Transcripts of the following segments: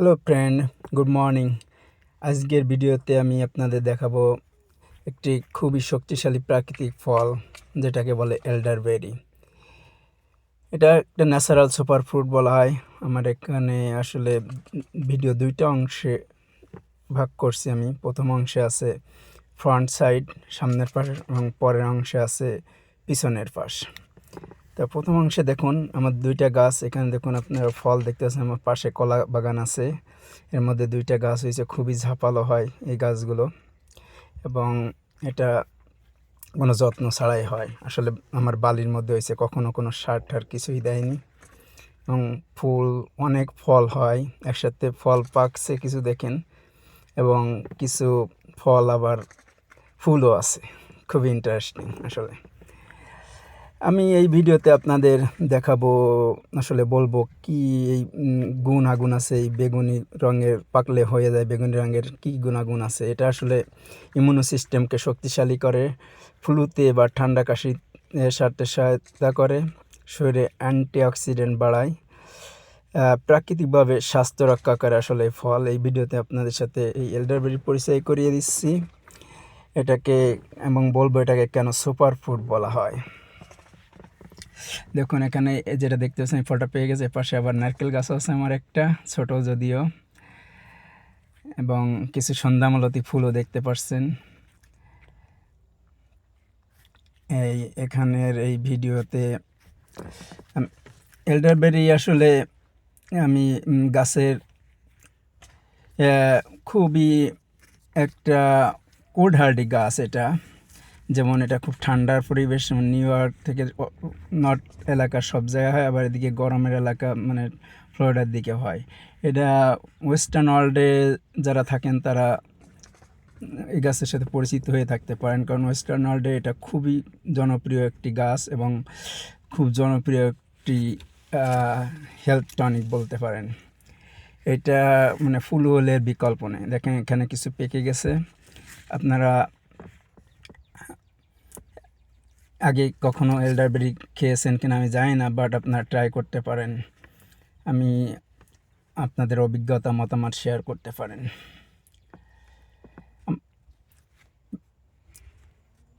Hello friend, good morning. আজকের ভিডিওতে আমি আপনাদের দেখাবো একটি খুবই শক্তিশালী প্রাকৃতিক ফল, যেটাকে বলে এল্ডারবেরি। এটা একটা ন্যাচারাল সুপার ফ্রুট বলা হয়। আমার এখানে আসলে ভিডিও দুইটা অংশে ভাগ করছি আমি। প্রথম অংশে আছে ফ্রন্ট সাইড, সামনের পাশ, এবং পরের অংশে আছে পিছনের পাশ। তা প্রথম অংশে দেখুন আমার দুইটা গাছ। এখানে দেখুন আপনারা ফল দেখতে পাচ্ছেন। আমার পাশে কলা বাগান আছে, এর মধ্যে দুইটা গাছ হয়েছে, খুবই ঝাঁপালো হয় এই গাছগুলো, এবং এটা কোনো যত্ন ছাড়াই হয়। আসলে আমার বালির মধ্যে হয়েছে, কখনো কোনো সার টার কিছুই দেয়নি, এবং ফুল অনেক ফল হয় একসাথে। ফল পাকছে কিছু দেখেন, এবং কিছু ফল আবার ফুলও আছে। খুবই ইন্টারেস্টিং আসলে। আমি এই ভিডিওতে আপনাদের দেখাবো, আসলে বলবো কি এই গুণাগুণ আছে এই বেগুনি রঙের, পাকলে হয়ে যায় বেগুনি রঙের, কী গুণাগুণ আছে। এটা আসলে ইমিউনো সিস্টেমকে শক্তিশালী করে, ফ্লুতে বা ঠান্ডা কাশি সারতে সহায়তা করে, শরীরে অ্যান্টিঅক্সিডেন্ট বাড়ায়, প্রাকৃতিকভাবে স্বাস্থ্য রক্ষা করে আসলে এই ফল। এই ভিডিওতে আপনাদের সাথে এই এল্ডারবেরির পরিচয় করিয়ে দিচ্ছি এটাকে, এবং বলবো এটাকে কেন সুপার ফুড বলা হয়। দেখুন এখানে যেটা দেখতে পাচ্ছেন ফলটা পেয়ে গেছে। পাশে আবার নারকেল গাছও আছে আমার একটা, ছোট যদিও, এবং কিছু সন্ধ্যামালতী ফুলও দেখতে পাচ্ছেন এখানের এই ভিডিওতে। এল্ডারবেরি আসলে আমি গাছের খুবই একটা কোল্ড হার্ডি গাছ এটা। যেমন এটা খুব ঠান্ডার পরিবেশ, নিউ ইয়র্ক থেকে নর্থ এলাকার সব জায়গায় হয়, আবার এদিকে গরমের এলাকা মানে ফ্লোরিডার দিকে হয়। এটা ওয়েস্টার্ন ওয়ার্ল্ডে যারা থাকেন তারা এই গাছের সাথে পরিচিত হয়ে থাকতে পারেন, কারণ ওয়েস্টার্ন ওয়ার্ল্ডে এটা খুবই জনপ্রিয় একটি গাছ, এবং খুব জনপ্রিয় একটি হেলথ টনিক বলতে পারেন। এটা মানে ফুল ওলের বিকল্প নেই। দেখেন এখানে কিছু পেকে গেছে। আপনারা আগে কখনো এল্ডারবেরি খেয়েছেন কিনা আমি জানি না, বাট আপনারা ট্রাই করতে পারেন। আমি আপনাদের অভিজ্ঞতা মতামত শেয়ার করতে পারেন।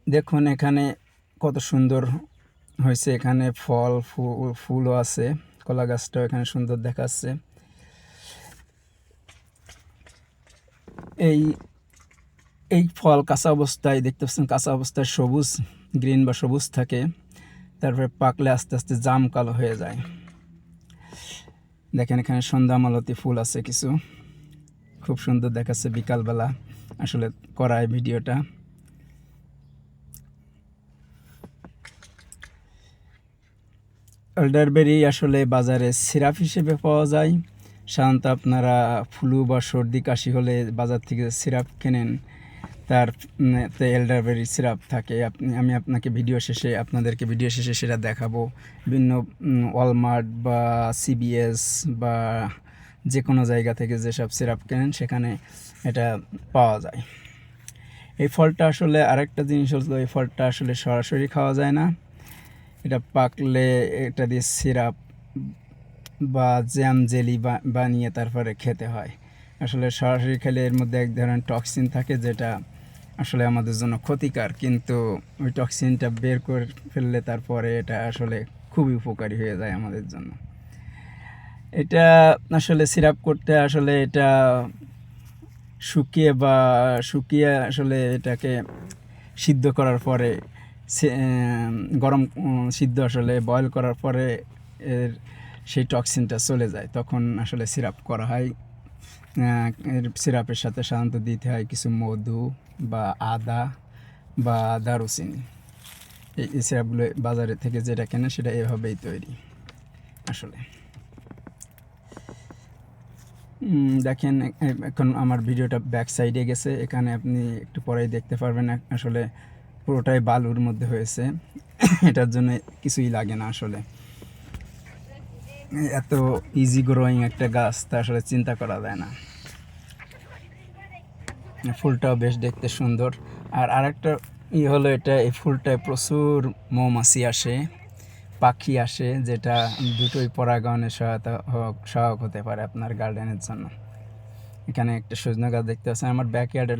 দেখুন এখানে কত সুন্দর হয়েছে, এখানে ফল ফুলও আছে, কলা গাছটাও এখানে সুন্দর দেখাচ্ছে। এই ফল কাঁচা অবস্থায় দেখতে পাচ্ছেন, কাঁচা অবস্থায় সবুজ, গ্রিন বা সবুজ থাকে, তারপরে পাকলে আস্তে আস্তে জাম কালো হয়ে যায়। দেখেন এখানে সন্ধ্যামালতী ফুল আছে কিছু, খুব সুন্দর দেখাচ্ছে বিকালবেলা আসলে করায় ভিডিওটা। এল্ডারবেরি আসলে বাজারে সিরাপ হিসেবে পাওয়া যায়। সাধারণত আপনারা ফ্লু বা সর্দি কাশি হলে বাজার থেকে সিরাপ কেনেন, তার এল্ডারবেরি সিরাপ থাকে। আমি আপনাদেরকে ভিডিও শেষে সেটা দেখাবো। বিভিন্ন ওয়ালমার্ট বা সিবিএস বা যে কোনো জায়গা থেকে যেসব সিরাপ কেনেন সেখানে এটা পাওয়া যায়। এই ফলটা আসলে আরেকটা জিনিস হলো, এই ফলটা আসলে সরাসরি খাওয়া যায় না। এটা পাকলে এটা দিয়ে সিরাপ বা জ্যাম জেলি বানিয়ে তারপরে খেতে হয়। আসলে সরাসরি খেলে এর মধ্যে এক ধরনের টক্সিন থাকে, যেটা আসলে আমাদের জন্য ক্ষতিকর, কিন্তু ওই টক্সিনটা বের করে ফেললে তারপরে এটা আসলে খুবই উপকারী হয়ে যায় আমাদের জন্য। এটা আসলে সিরাপ করতে আসলে এটা শুকিয়ে আসলে এটাকে সিদ্ধ করার পরে, গরম সিদ্ধ আসলে বয়েল করার পরে এর সেই টক্সিনটা চলে যায়, তখন আসলে সিরাপ করা হয়। এর সিরাপের সাথে সাধারণত দিতে হয় কিছু মধু বা আদা বা দারুচিনি। এই সিরাপগুলো বাজারে থেকে যেটা কেনে সেটা এভাবেই তৈরি আসলে। দেখেন এখন আমার ভিডিওটা ব্যাক সাইডে গেছে, এখানে আপনি একটু পরেই দেখতে পারবেন। আসলে পুরোটাই বালুর মধ্যে হয়েছে, এটার জন্য কিছুই লাগে না আসলে। এত ইজি গ্রোয়িং একটা গাছ তা আসলে চিন্তা করা যায় না। ফুলটাও বেশ দেখতে সুন্দর। আর আরেকটা হলো, এটা এই ফুলটায় প্রচুর মৌমাছি আসে, পাখি আসে, যেটা দুটোই পরাগায়নে সহায়ক হতে পারে আপনার গার্ডেনের জন্য। এখানে একটা সজনে গাছ দেখতে পাচ্ছেন। আমার ব্যাকইয়ার্ডে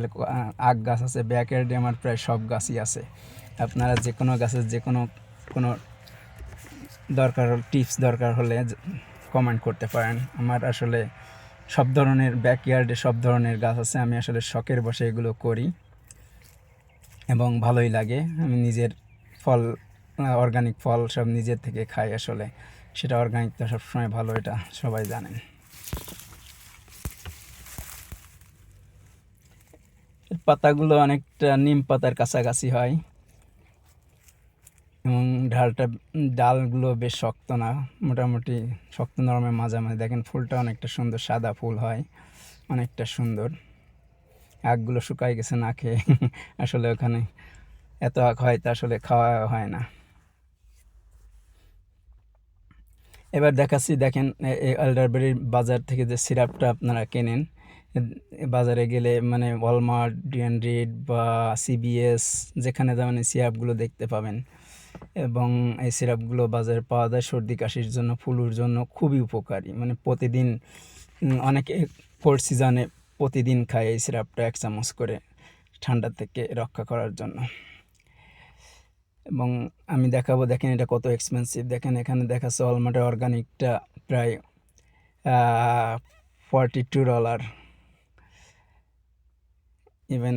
আখ গাছ আছে, ব্যাকইয়ার্ডে আমার প্রায় সব গাছই আছে। আপনারা যে কোনো গাছের যে কোনো দরকার টিপস দরকার হলে কমেন্ট করতে পারেন। আমার আসলে সব ধরনের ব্যাকইয়ার্ডে সব ধরনের গাছ আছে। আমি আসলে শখের বশে এগুলো করি এবং ভালোই লাগে। আমি নিজের ফল, অর্গানিক ফল সব নিজের থেকে খাই। আসলে সেটা অর্গানিক তো সবসময় ভালো, এটা সবাই জানেন। এর পাতাগুলো অনেকটা নিম পাতার কাছাকাছি হয় এবং ডালগুলো বেশ শক্ত না, মোটামুটি শক্ত নরমের মাঝামাঝি। দেখেন ফুলটা অনেকটা সুন্দর, সাদা ফুল হয়, অনেকটা সুন্দর। আখগুলো শুকাই গেছে না খেয়ে। আসলে ওখানে এত আখ হয় তা আসলে খাওয়া হয় না। এবার দেখাচ্ছি, দেখেন এই এলডারবেরির বাজার থেকে যে সিরাপটা আপনারা কেনেন, বাজারে গেলে মানে ওয়ালমার্ট, ডিএনরিড বা সিবিএস, যেখানে যেমন এই সিরাপগুলো দেখতে পাবেন। এবং এই সিরাপগুলো বাজারে পাওয়া যায় সর্দি কাশির জন্য, ফ্লুর জন্য খুবই উপকারী। মানে প্রতিদিন অনেকে কোল্ড সিজনে প্রতিদিন খায় এই সিরাপটা 1 চামচ করে, ঠান্ডা থেকে রক্ষা করার জন্য। এবং আমি দেখাবো, দেখেন এটা কত এক্সপেন্সিভ। দেখেন এখানে দেখাচ্ছে ওয়ালমার্টের অর্গানিকটা প্রায় $42, ইভেন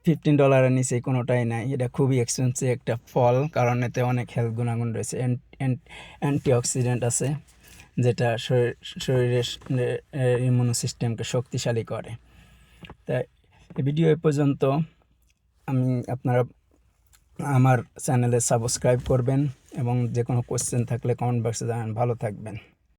$15 নিচে কোনোটাই নাই। এটা খুবই এক্সপেন্সিভ একটা ফল, কারণ এতে অনেক হেলথ গুণাগুণ রয়েছে। অ্যান্টিঅক্সিডেন্ট আছে, যেটা শরীরের ইমিউনো সিস্টেমকে শক্তিশালী করে। তাই এই ভিডিও এ পর্যন্ত। আপনারা আমার চ্যানেলে সাবস্ক্রাইব করবেন এবং যে কোনো কোয়েশ্চেন থাকলে কমেন্ট বক্সে জানান। ভালো থাকবেন।